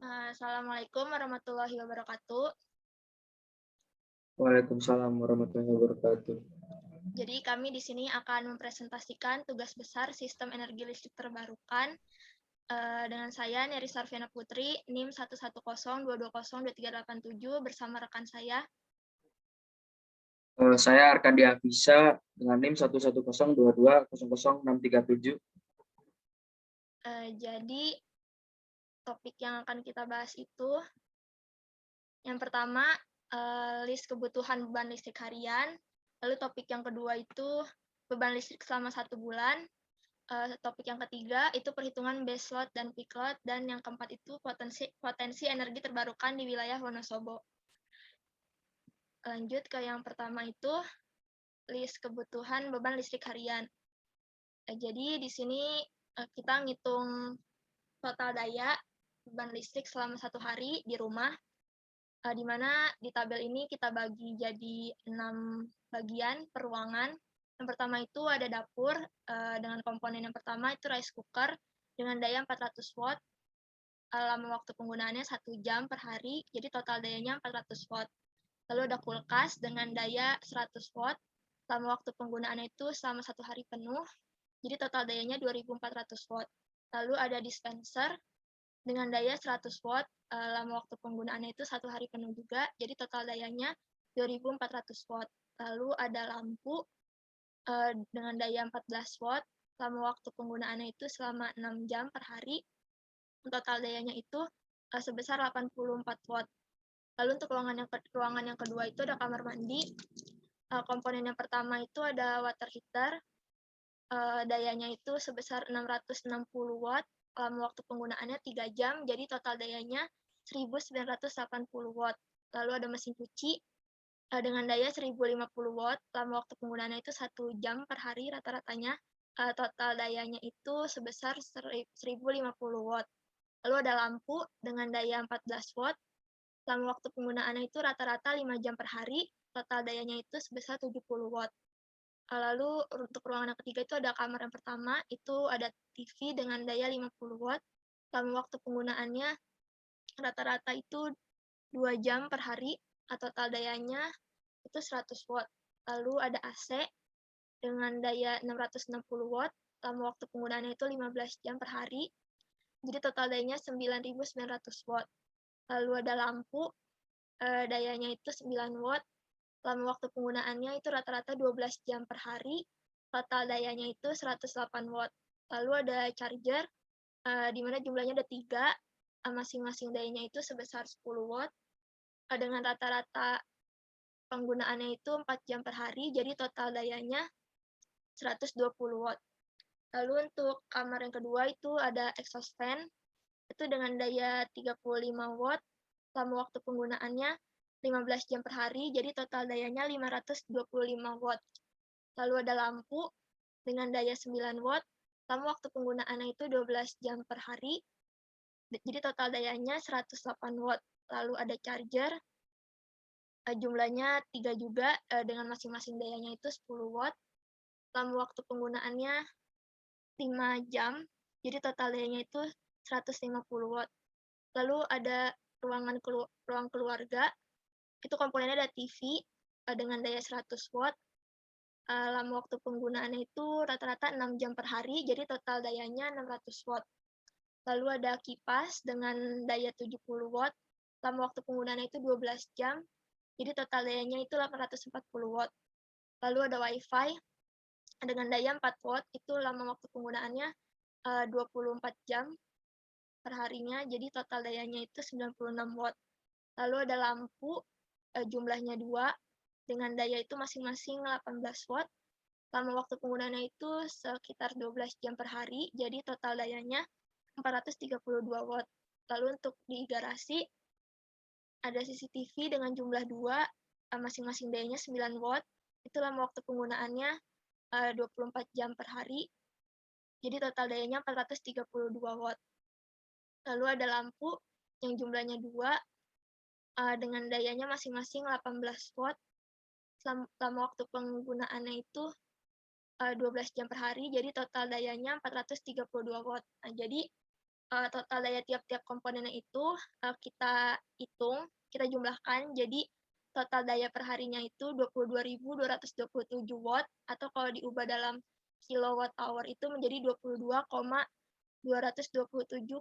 Assalamualaikum warahmatullahi wabarakatuh. Waalaikumsalam warahmatullahi wabarakatuh. Jadi kami di sini akan mempresentasikan tugas besar Sistem Energi Listrik Terbarukan dengan saya Neri Sarviana Putri, NIM 11022023887 bersama rekan saya. Saya Arkandia Afisa dengan NIM 11022000637. Jadi topik yang akan kita bahas itu yang pertama list kebutuhan beban listrik harian. Lalu topik yang kedua itu beban listrik selama 1 bulan. Topik yang ketiga itu perhitungan base load dan peak load, dan yang keempat itu potensi energi terbarukan di wilayah Wonosobo. Lanjut ke yang pertama itu list kebutuhan beban listrik harian. Jadi di sini kita ngitung total daya beban listrik selama 1 hari di rumah, di mana di tabel ini kita bagi jadi 6 bagian per ruangan. Yang pertama itu ada dapur dengan komponen yang pertama itu rice cooker dengan daya 400 watt. Lama waktu penggunaannya 1 jam per hari, jadi total dayanya 400 watt. Lalu ada kulkas dengan daya 100 watt. Lama waktu penggunaannya itu selama 1 hari penuh, jadi total dayanya 2400 watt. Lalu ada dispenser dengan daya 100 watt. Lama waktu penggunaannya itu 1 hari penuh juga, jadi total dayanya 2400 watt. Lalu ada lampu dengan daya 14 watt. Lama waktu penggunaannya itu selama 6 jam per hari. Total dayanya itu sebesar 84 watt. Lalu untuk ruangan yang kedua itu ada kamar mandi. Komponen yang pertama itu ada water heater. Dayanya itu sebesar 660 watt. Lama waktu penggunaannya 3 jam, jadi total dayanya 1980 watt. Lalu ada mesin cuci dengan daya 1050 watt. Lama waktu penggunaannya itu 1 jam per hari rata-ratanya. Total dayanya itu sebesar 1050 watt. Lalu ada lampu dengan daya 14 watt. Lama waktu penggunaannya itu rata-rata 5 jam per hari. Total dayanya itu sebesar 70 watt. Lalu untuk ruangan yang ketiga itu ada kamar yang pertama, itu ada TV dengan daya 50 watt. Lama waktu penggunaannya rata-rata itu 2 jam per hari. Total dayanya itu 100 watt. Lalu ada AC dengan daya 660 watt. Lama waktu penggunaannya itu 15 jam per hari. Jadi total dayanya 9900 watt. Lalu ada lampu, dayanya itu 9 watt. Lama waktu penggunaannya itu rata-rata 12 jam per hari. Total dayanya itu 108 watt. Lalu ada charger, di mana jumlahnya ada 3, masing-masing dayanya itu sebesar 10 watt. Dengan rata-rata penggunaannya itu 4 jam per hari, jadi total dayanya 120 watt. Lalu untuk kamar yang kedua itu ada exhaust fan, itu dengan daya 35 watt. Lama waktu penggunaannya 15 jam per hari, jadi total dayanya 525 watt. Lalu ada lampu dengan daya 9 watt. Lama waktu penggunaannya itu 12 jam per hari, jadi total dayanya 108 watt. Lalu ada charger, jumlahnya 3 juga, dengan masing-masing dayanya itu 10 watt. Lama waktu penggunaannya 5 jam, jadi total dayanya itu 150 watt. Lalu ada ruang keluarga, itu komponennya ada TV dengan daya 100 watt. Lama waktu penggunaannya itu rata-rata 6 jam per hari, jadi total dayanya 600 watt. Lalu ada kipas dengan daya 70 watt. Lama waktu penggunaannya itu 12 jam, jadi total dayanya itu 840 watt. Lalu ada WiFi dengan daya 4 watt, itu lama waktu penggunaannya 24 jam per harinya, jadi total dayanya itu 96 watt. Lalu ada lampu, jumlahnya 2, dengan daya itu masing-masing 18 watt. Lama waktu penggunaannya itu sekitar 12 jam per hari, jadi total dayanya 432 watt. Lalu untuk di garasi, ada CCTV dengan jumlah 2, masing-masing dayanya 9 watt. Itu lama waktu penggunaannya 24 jam per hari, jadi total dayanya 432 watt. Lalu ada lampu yang jumlahnya 2, dengan dayanya masing-masing 18 watt. Lama waktu penggunaannya itu 12 jam per hari, jadi total dayanya 432 watt. Jadi total daya tiap-tiap komponennya itu kita hitung, kita jumlahkan, jadi total daya per harinya itu 22.227 watt, atau kalau diubah dalam kilowatt hour itu menjadi 22,227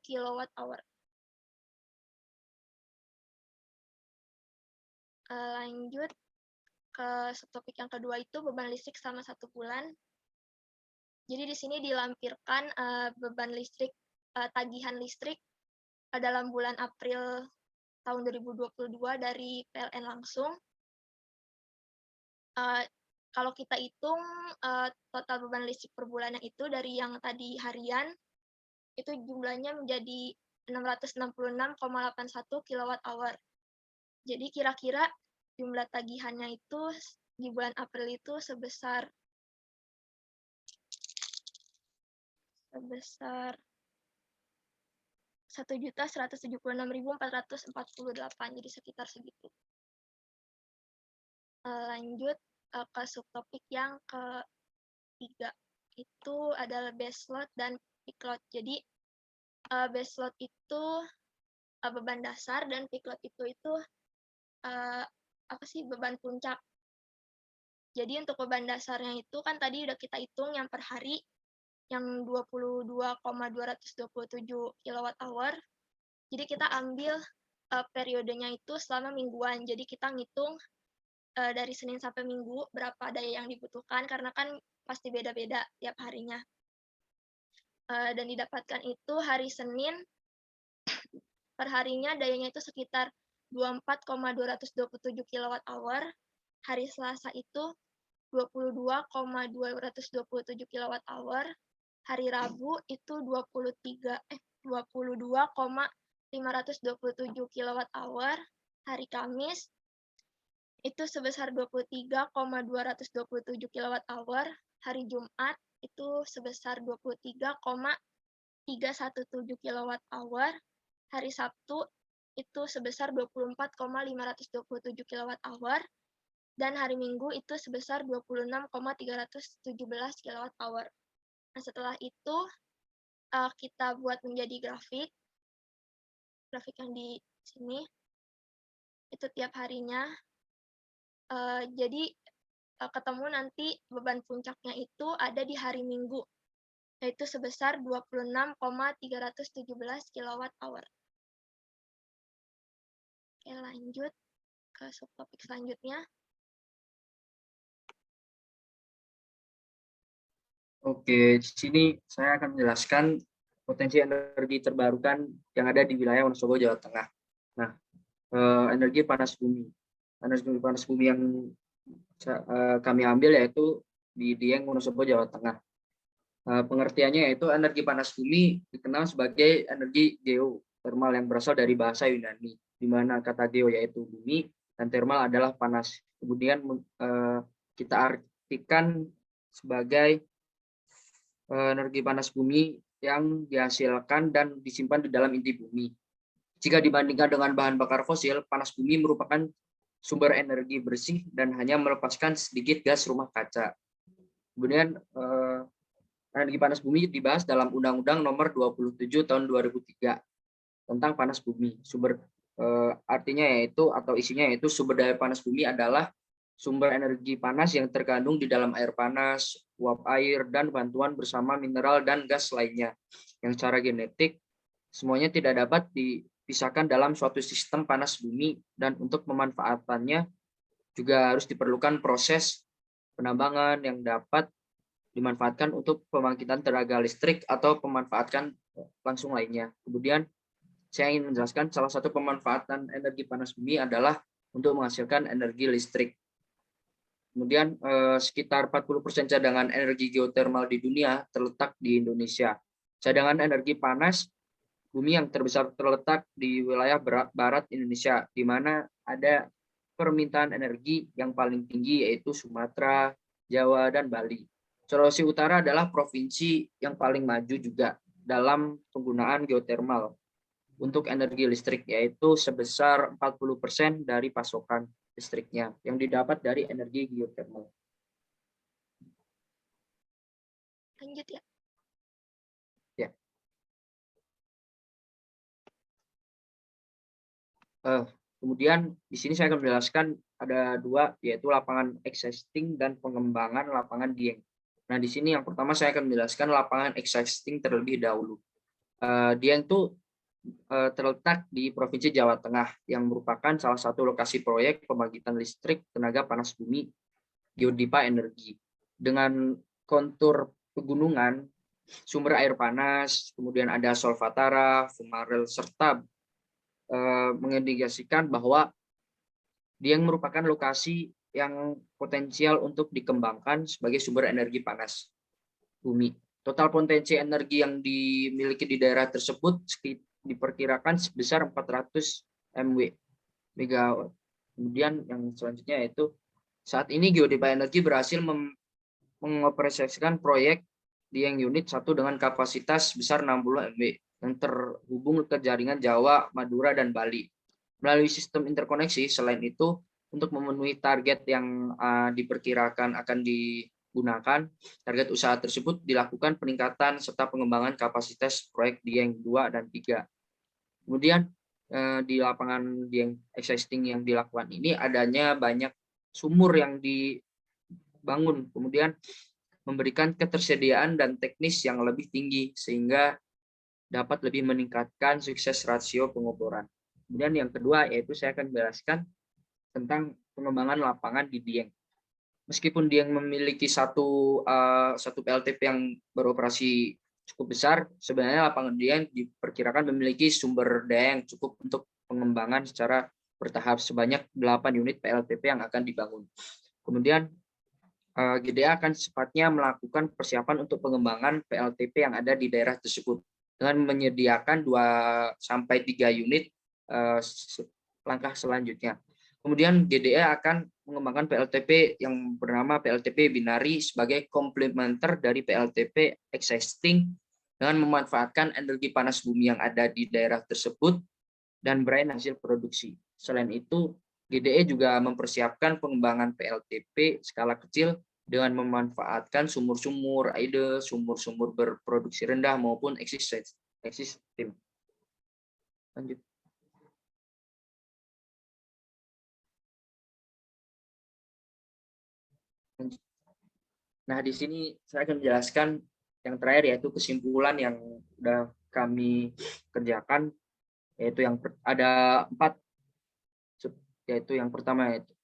kilowatt hour. Lanjut ke subtopik yang kedua itu beban listrik selama 1 bulan. Jadi di sini dilampirkan beban listrik, tagihan listrik dalam bulan April tahun 2022 dari PLN langsung. Kalau kita hitung total beban listrik per bulannya itu dari yang tadi harian, itu jumlahnya menjadi 666,81 kilowatt hour. Jadi kira-kira jumlah tagihannya itu di bulan April itu sebesar 1.176.448, jadi sekitar segitu. Lanjut ke subtopik yang ketiga, itu adalah base load dan peak load. Jadi base load itu beban dasar dan peak load itu beban puncak. Jadi untuk beban dasarnya itu kan tadi udah kita hitung yang per hari yang 22,227 kWh. Jadi kita ambil periodenya itu selama mingguan. Jadi kita ngitung dari Senin sampai Minggu berapa daya yang dibutuhkan, karena kan pasti beda-beda tiap harinya. Dan didapatkan itu hari Senin perharinya dayanya itu sekitar 24,227 kWh. Hari Selasa itu 22,227 kWh. Hari Rabu itu 22,527 kWh. Hari Kamis itu sebesar 23,227 kWh. Hari Jumat itu sebesar 23,317 kWh. Hari Sabtu itu sebesar 24,527 kWh. Dan hari Minggu itu sebesar 26,317 kWh. Nah, setelah itu kita buat menjadi grafik yang di sini, itu tiap harinya. Jadi ketemu nanti beban puncaknya itu ada di hari Minggu, yaitu sebesar 26,317 kWh. Oke, lanjut ke subtopik selanjutnya. Oke, di sini saya akan menjelaskan potensi energi terbarukan yang ada di wilayah Wonosobo, Jawa Tengah. Nah, energi panas bumi. Energi panas bumi yang kami ambil yaitu di Dieng, Wonosobo, Jawa Tengah. Pengertiannya yaitu energi panas bumi dikenal sebagai energi geotermal yang berasal dari bahasa Yunani, di mana kata geo yaitu bumi dan thermal adalah panas. Kemudian kita artikan sebagai energi panas bumi yang dihasilkan dan disimpan di dalam inti bumi. Jika dibandingkan dengan bahan bakar fosil, panas bumi merupakan sumber energi bersih dan hanya melepaskan sedikit gas rumah kaca. Kemudian energi panas bumi dibahas dalam Undang-Undang Nomor 27 Tahun 2003 tentang panas bumi. Artinya yaitu atau isinya yaitu sumber daya panas bumi adalah sumber energi panas yang terkandung di dalam air panas, uap air, dan bantuan bersama mineral dan gas lainnya yang secara genetik semuanya tidak dapat dipisahkan dalam suatu sistem panas bumi, dan untuk pemanfaatannya juga harus diperlukan proses penambangan yang dapat dimanfaatkan untuk pembangkitan tenaga listrik atau pemanfaatkan langsung lainnya. Kemudian saya ingin menjelaskan salah satu pemanfaatan energi panas bumi adalah untuk menghasilkan energi listrik. Kemudian sekitar 40% cadangan energi geotermal di dunia terletak di Indonesia. Cadangan energi panas bumi yang terbesar terletak di wilayah barat Indonesia, di mana ada permintaan energi yang paling tinggi yaitu Sumatera, Jawa, dan Bali. Sulawesi Utara adalah provinsi yang paling maju juga dalam penggunaan geotermal untuk energi listrik, yaitu sebesar 40% dari pasokan listriknya yang didapat dari energi geotermal. Lanjut ya. Ya. Kemudian di sini saya akan menjelaskan ada dua, yaitu lapangan existing dan pengembangan lapangan Dieng. Nah, di sini yang pertama saya akan menjelaskan lapangan existing terlebih dahulu. Dieng itu terletak di Provinsi Jawa Tengah yang merupakan salah satu lokasi proyek pembangkitan listrik tenaga panas bumi Geodipa Energi. Dengan kontur pegunungan, sumber air panas, kemudian ada solvatara, fumarel, serta mengindikasikan bahwa dia merupakan lokasi yang potensial untuk dikembangkan sebagai sumber energi panas bumi. Total potensi energi yang dimiliki di daerah tersebut diperkirakan sebesar 400 MW megawatt. Kemudian yang selanjutnya yaitu saat ini Geodipa Energi berhasil mengoperasikan proyek Dieng Unit 1 dengan kapasitas sebesar 60 MW yang terhubung ke jaringan Jawa, Madura, dan Bali. Melalui sistem interkoneksi, selain itu, untuk memenuhi target yang diperkirakan akan digunakan, target usaha tersebut dilakukan peningkatan serta pengembangan kapasitas proyek Dieng 2 dan 3. Kemudian di lapangan Dieng existing yang dilakukan ini adanya banyak sumur yang dibangun, kemudian memberikan ketersediaan dan teknis yang lebih tinggi sehingga dapat lebih meningkatkan sukses rasio pengeboran. Kemudian yang kedua yaitu saya akan menjelaskan tentang pengembangan lapangan di Dieng. Meskipun Dieng memiliki satu PLTP yang beroperasi cukup besar, sebenarnya lapangan Dieng diperkirakan memiliki sumber daya yang cukup untuk pengembangan secara bertahap sebanyak 8 unit PLTP yang akan dibangun. Kemudian GDA akan secepatnya melakukan persiapan untuk pengembangan PLTP yang ada di daerah tersebut dengan menyediakan 2-3 unit langkah selanjutnya. Kemudian GDA akan mengembangkan PLTP yang bernama PLTP Binari sebagai komplementer dari PLTP existing dengan memanfaatkan energi panas bumi yang ada di daerah tersebut dan berain hasil produksi. Selain itu, GDE juga mempersiapkan pengembangan PLTP skala kecil dengan memanfaatkan sumur-sumur air, sumur-sumur berproduksi rendah maupun existing. Lanjut. Nah, di sini saya akan menjelaskan yang terakhir yaitu kesimpulan yang sudah kami kerjakan, yaitu yang ada 4, yaitu yang pertama yaitu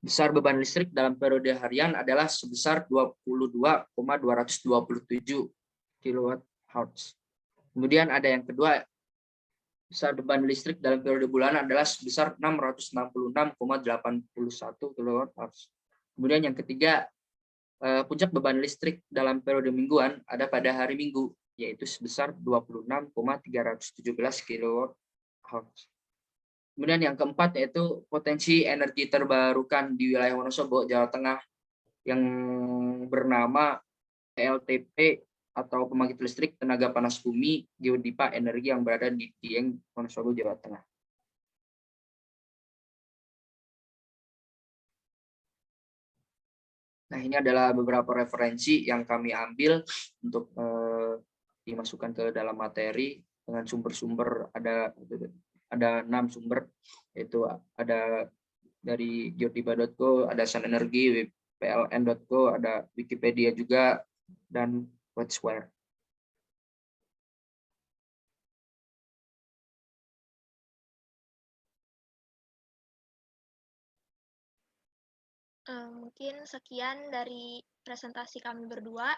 besar beban listrik dalam periode harian adalah sebesar 22,227 kWh. Kemudian ada yang kedua, besar beban listrik dalam periode bulan adalah sebesar 666,81 kWh. Kemudian yang ketiga, puncak beban listrik dalam periode mingguan ada pada hari Minggu, yaitu sebesar 26,317 kWh. Kemudian yang keempat yaitu potensi energi terbarukan di wilayah Wonosobo, Jawa Tengah yang bernama PLTP atau pembangkit listrik tenaga panas bumi Geodipa Energi yang berada di Dieng, Wonosobo, Jawa Tengah. Nah, ini adalah beberapa referensi yang kami ambil untuk dimasukkan ke dalam materi dengan sumber-sumber ada 6 sumber, yaitu ada dari geodipa.co, ada Sun Energy, pln.co, ada Wikipedia juga, dan Watchware. Mungkin sekian dari presentasi kami berdua.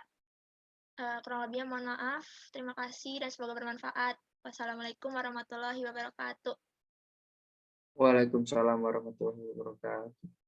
Kurang lebihnya mohon maaf. Terima kasih dan semoga bermanfaat. Wassalamualaikum warahmatullahi wabarakatuh. Waalaikumsalam warahmatullahi wabarakatuh.